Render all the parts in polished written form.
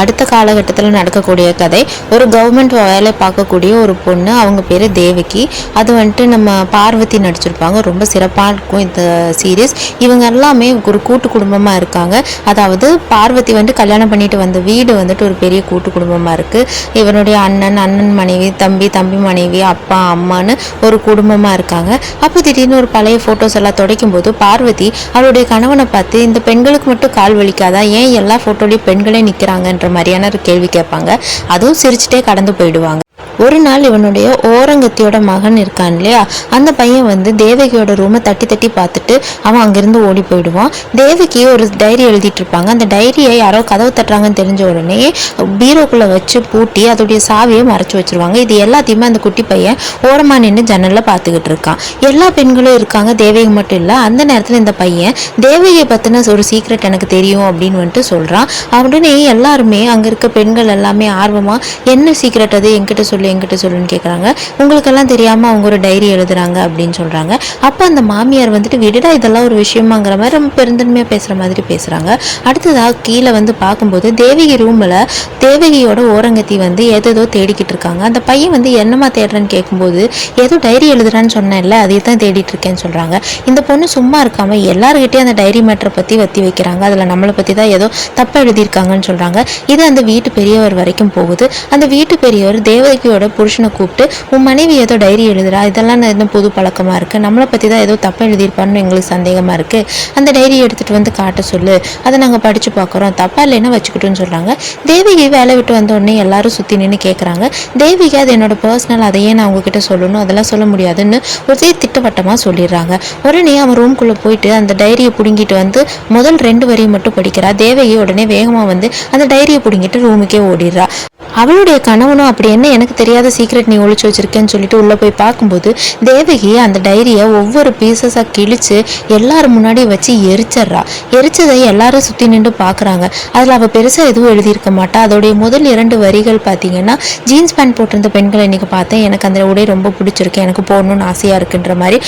அடுத்த காலகட்டத்தில் நடக்கக்கூடிய கதை. ஒரு கவர்மெண்ட் வேலை பார்க்கக்கூடிய ஒரு பொண்ணு, அவங்க பேர் தேவகி. அது வந்துட்டு நம்ம பார்வதி நடிச்சிருப்பாங்க. ரொம்ப சிறப்பாக இருக்கும் இந்த சீரீஸ். இவங்க எல்லாமே ஒரு கூட்டு குடும்பமாக இருக்காங்க. அதாவது பார்வதி வந்துட்டு கல்யாணம் பண்ணிட்டு வந்த வீடு வந்துட்டு ஒரு பெரிய கூட்டு குடும்பமாக இருக்குது. இவனுடைய அண்ணன் மனைவி, தம்பி மனைவி, அப்பா அம்மான்னு ஒரு குடும்பமாக இருக்காங்க. அப்போ திடீர்னு ஒரு பழைய ஃபோட்டோஸ் எல்லாம் துடைக்கும் போது பார்வதி அவருடைய கணவனை பார்த்து, இந்த பெண்களுக்கு மட்டும் கால் வலிக்காதா, ஏன் எல்லா ஃபோட்டோலையும் பெண்களே நிற்கிறாங்கன்ற மாதிரியான ஒரு கேள்வி கேட்பாங்க. அதுவும் சிரிச்சுட்டே கடந்து போயிடுவாங்க. ஒரு நாள் இவனுடைய ஓரங்கத்தியோட மகன் இருக்கான் இல்லையா, அந்த பையன் வந்து தேவகியோட ரூமை தட்டி பார்த்துட்டு அவன் அங்கிருந்து ஓடி போயிடுவான். தேவகி ஒரு டைரி எழுதிட்டு இருப்பாங்க. அந்த டைரியை யாரோ கதவு தட்டுறாங்கன்னு தெரிஞ்ச உடனே பீரோக்குள்ள வச்சு பூட்டி அதோடைய சாவியை மறைச்சு வச்சிருவாங்க. இது எல்லாத்தையுமே அந்த குட்டி பையன் ஓரமா நின்று ஜன்னல்ல பார்த்துக்கிட்டு இருக்கான். எல்லா பெண்களும் இருக்காங்க, தேவகி மட்டும் இல்லை. அந்த நேரத்தில் இந்த பையன் தேவகியை பற்றின ஒரு சீக்ரெட் எனக்கு தெரியும் அப்படின்னு வந்துட்டு சொல்றான். உடனே எல்லாருமே அங்கே இருக்க பெண்கள் எல்லாமே ஆர்வமா, என்ன சீக்ரெட் அது, என்கிட்ட சொல்லுன்னு கேட்குறாங்க. உங்களுக்கெல்லாம் தெரியாமல் அவங்க ஒரு டைரி எழுதுறாங்க அப்படின்னு சொல்கிறாங்க. அப்போ அந்த மாமியார் வந்துட்டு, விடுடா இதெல்லாம் ஒரு விஷயமாங்கிற மாதிரி ரொம்ப பெருந்தன்மையாக பேசுகிற மாதிரி பேசுகிறாங்க. அடுத்ததாக கீழே வந்து பார்க்கும்போது தேவகி ரூமில் தேவகியோட ஓரங்கத்தி வந்து ஏதோ தேடிக்கிட்டு இருக்காங்க. அந்த பையன் வந்து என்னமா தேடுறேன்னு கேட்கும்போது, ஏதோ டைரி எழுதுறான்னு சொன்னேன்ல, அதை தான் தேடிட்டு இருக்கேன்னு சொல்கிறாங்க. இந்த பொண்ணு சும்மா இருக்காமல் எல்லாருக்கிட்டையும் அந்த டைரி மேட்டரை பற்றி வத்தி வைக்கிறாங்க. அதில் நம்மளை பற்றி தான் ஏதோ தப்பாக எழுதியிருக்காங்கன்னு சொல்கிறாங்க. இது அந்த வீட்டு பெரியவர் வரைக்கும் போகுது. அந்த வீட்டு பெரியவர் தேவகியோட புருஷனை கூப்பிட்டு, உன் மனைவி ஏதோ டைரி எழுதுறா, இதெல்லாம் என்ன புது பழக்கமாக இருக்குது, நம்மளை பற்றி தான் ஏதோ தப்பாக எழுதியிருப்பான்னு எங்களுக்கு சந்தேகமாக இருக்குது, அந்த டைரி எடுத்துகிட்டு வந்து காட்ட சொல்லு, அதை நாங்கள் படித்து பார்க்குறோம், தப்பாக இல்லைன்னா வச்சுக்கிட்டோன்னு சொல்கிறாங்க. தேவகி வேலை விட்டு வந்த உடனே எல்லாரும் சுற்றி நின்று கேட்குறாங்க. தேவகி அது என்னோட பர்சனல், அதையே நான் அவங்ககிட்ட சொல்லணும், அதெல்லாம் சொல்ல முடியாதுன்னு ஒரே திட்டவட்டமாக சொல்லிடுறாங்க. உடனே அவன் ரூம்குள்ளே போயிட்டு அந்த டைரியை பிடுங்கிட்டு வந்து முதல் 2 வரியை மட்டும் படிக்கிறா. தேவகி உடனே வேகமாக வந்து அந்த டைரியை பிடுங்கிட்டு ரூமுக்கே ஓடிடுறா. அவளுடைய கணவனும், அப்படி என்ன எனக்கு தெரியாத சீக்ரெட் நீ ஒழிச்சு வச்சிருக்கேன்னு சொல்லிட்டு உள்ளே போய் பார்க்கும்போது தேவகி அந்த டைரியை ஒவ்வொரு பீசஸாக கிழிச்சு எல்லாரும் முன்னாடி வச்சு எரிச்சிட்றா. எரிச்சதை எல்லாரும் சுற்றி நின்று பார்க்குறாங்க. அதில் அவள் பெருசாக எதுவும் எழுதியிருக்க மாட்டா. அதோடைய முதல் 2 வரிகள் பார்த்தீங்கன்னா, ஜீன்ஸ் பேண்ட் போட்டிருந்த பெண்களை இன்றைக்கி பார்த்தேன், எனக்கு அந்த உடை ரொம்ப பிடிச்சிருக்கு, எனக்கு போடணும்னு ஆசையாக இருக்குன்ற மாதிரி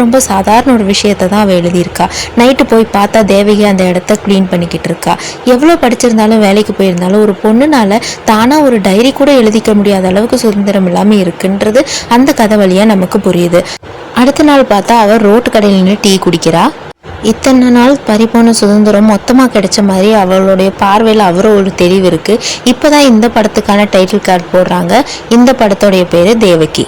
ரொம்ப சாதாரண ஒரு விஷயத்தை தான் அவள் எழுதியிருக்கா. நைட்டு போய் பார்த்தா தேவகி அந்த இடத்த க்ளீன் பண்ணிக்கிட்டு இருக்கா. எவ்வளோ படிச்சிருந்தாலும் வேலைக்கு போயிருந்தாலும் ஒரு பொண்ணுனால தானாக ஒரு டைரி கூட எழுதிக்க முடியாத அளவுக்கு சுதந்திரம் இல்லாமல் இருக்குன்றது அந்த கதை வழியா நமக்கு புரியுது. அடுத்த நாள் பார்த்தா அவர் ரோட்டு கடையில் நின்று டீ குடிக்கிறா. இத்தனை நாள் பறிபோன சுதந்திரம் மொத்தமாக கிடைச்ச மாதிரி அவளுடைய பார்வையில் அவரோ ஒரு தெளிவு இருக்குது. இப்போதான் இந்த படத்துக்கான டைட்டில் கார்டு போடுறாங்க. இந்த படத்தோடைய பேர் தேவகி.